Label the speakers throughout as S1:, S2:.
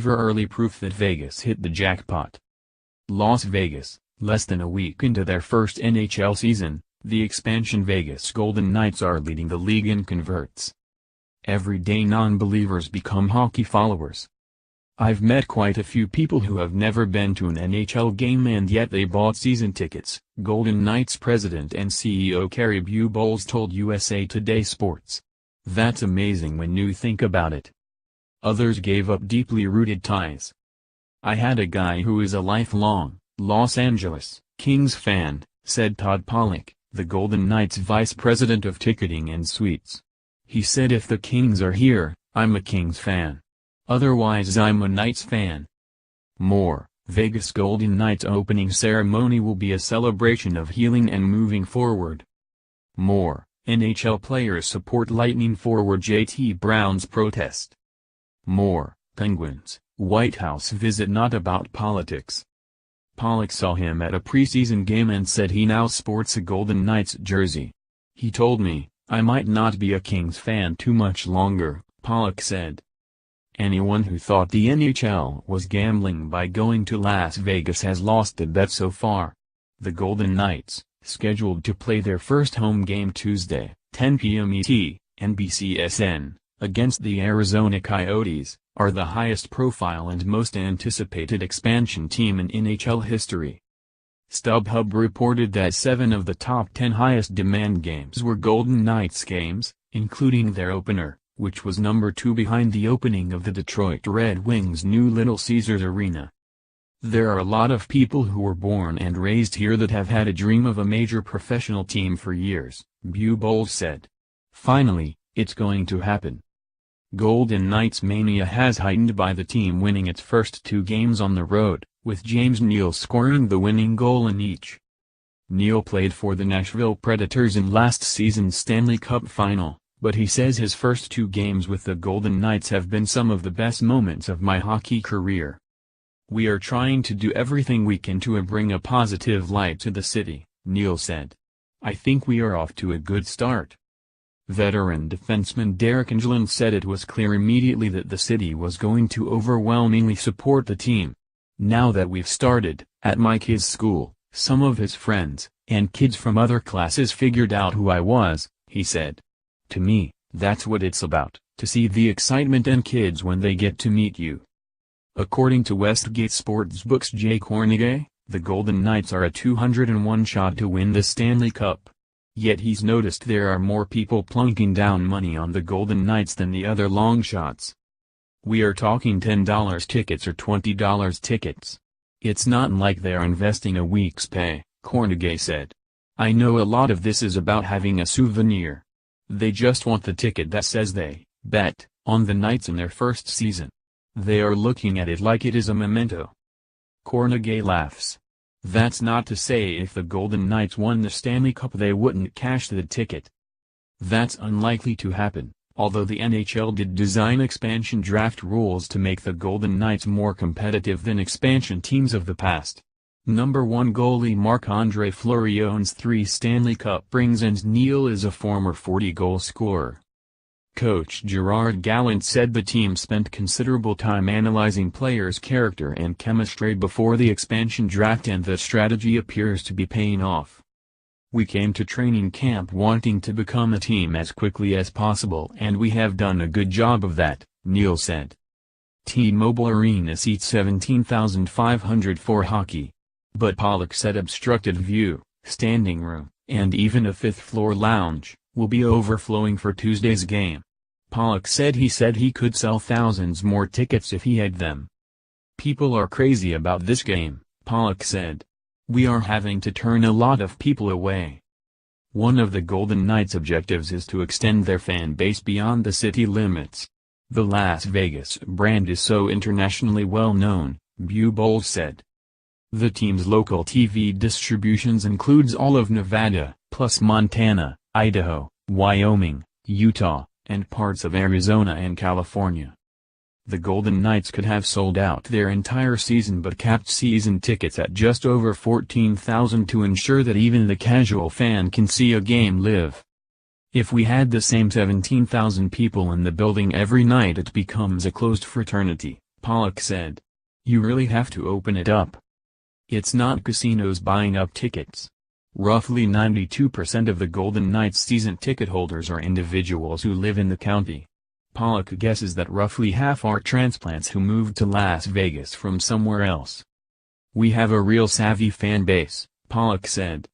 S1: believer early proof that Vegas hit the jackpot. Las Vegas, less than a week into their first NHL season, the expansion Vegas Golden Knights are leading the league in converts. Everyday non-believers become hockey followers. I've met quite a few people who have never been to an NHL game and yet they bought season tickets, Golden Knights president and CEO Kerry Bubolz told USA Today Sports. That's amazing when you think about it. Others gave up deeply rooted ties. I had a guy who is a lifelong Los Angeles Kings fan, said Todd Pollock, the Golden Knights vice president of ticketing and suites. He said, if the Kings are here, I'm a Kings fan. Otherwise I'm a Knights fan. More, Vegas Golden Knights opening ceremony will be a celebration of healing and moving forward. More, NHL players support Lightning forward JT Brown's protest. More, Penguins, White House visit not about politics. Pollock saw him at a preseason game and said he now sports a Golden Knights jersey. He told me, I might not be a Kings fan too much longer, Pollock said. Anyone who thought the NHL was gambling by going to Las Vegas has lost the bet so far. The Golden Knights, scheduled to play their first home game Tuesday, 10 p.m. ET, NBCSN, against the Arizona Coyotes, are the highest profile and most anticipated expansion team in NHL history. StubHub reported that 7 of the top 10 highest demand games were Golden Knights games, including their opener, which was number 2 behind the opening of the Detroit Red Wings' new Little Caesars Arena. There are a lot of people who were born and raised here that have had a dream of a major professional team for years, Bubolz said. Finally, it's going to happen. Golden Knights mania has heightened by the team winning its first 2 games on the road, with James Neal scoring the winning goal in each. Neal played for the Nashville Predators in last season's Stanley Cup final, but he says his first 2 games with the Golden Knights have been some of the best moments of my hockey career. We are trying to do everything we can to bring a positive light to the city, Neal said. I think we are off to a good start. Veteran defenseman Derek Engelland said it was clear immediately that the city was going to overwhelmingly support the team. Now that we've started, at my kid's school, some of his friends, and kids from other classes figured out who I was, he said. To me, that's what it's about, to see the excitement in kids when they get to meet you. According to Westgate Sportsbook's Jay Kornegay, the Golden Knights are a 201 shot to win the Stanley Cup. Yet he's noticed there are more people plunking down money on the Golden Knights than the other long shots. We are talking $10 tickets or $20 tickets. It's not like they're investing a week's pay, Kornegay said. I know a lot of this is about having a souvenir. They just want the ticket that says they bet on the Knights in their first season. They are looking at it like it is a memento. Kornegay laughs. That's not to say if the Golden Knights won the Stanley Cup they wouldn't cash the ticket. That's unlikely to happen, although the NHL did design expansion draft rules to make the Golden Knights more competitive than expansion teams of the past. Number 1 goalie Marc-Andre Fleury owns 3 Stanley Cup rings and Neal is a former 40-goal scorer. Coach Gerard Gallant said the team spent considerable time analyzing players' character and chemistry before the expansion draft and the strategy appears to be paying off. We came to training camp wanting to become a team as quickly as possible and we have done a good job of that, Neal said. T-Mobile Arena seats 17,500 for hockey. But Pollock said obstructed view, standing room, and even a 5th-floor lounge will be overflowing for Tuesday's game. Pollock said he could sell thousands more tickets if he had them. People are crazy about this game, Pollock said. We are having to turn a lot of people away. One of the Golden Knights' objectives is to extend their fan base beyond the city limits. The Las Vegas brand is so internationally well known, Bubolz said. The team's local TV distributions includes all of Nevada, plus Montana, Idaho, Wyoming, Utah, and parts of Arizona and California. The Golden Knights could have sold out their entire season but capped season tickets at just over 14,000 to ensure that even the casual fan can see a game live. If we had the same 17,000 people in the building every night it becomes a closed fraternity, Pollock said. You really have to open it up. It's not casinos buying up tickets. Roughly 92% of the Golden Knights season ticket holders are individuals who live in the county. Pollock guesses that roughly half are transplants who moved to Las Vegas from somewhere else. We have a real savvy fan base, Pollock said.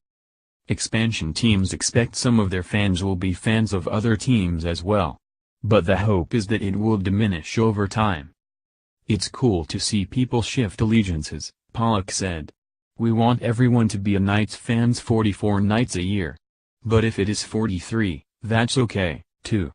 S1: Expansion teams expect some of their fans will be fans of other teams as well. But the hope is that it will diminish over time. It's cool to see people shift allegiances, Pollock said. We want everyone to be a Knights fans 44 nights a year. But if it is 43, that's okay, too.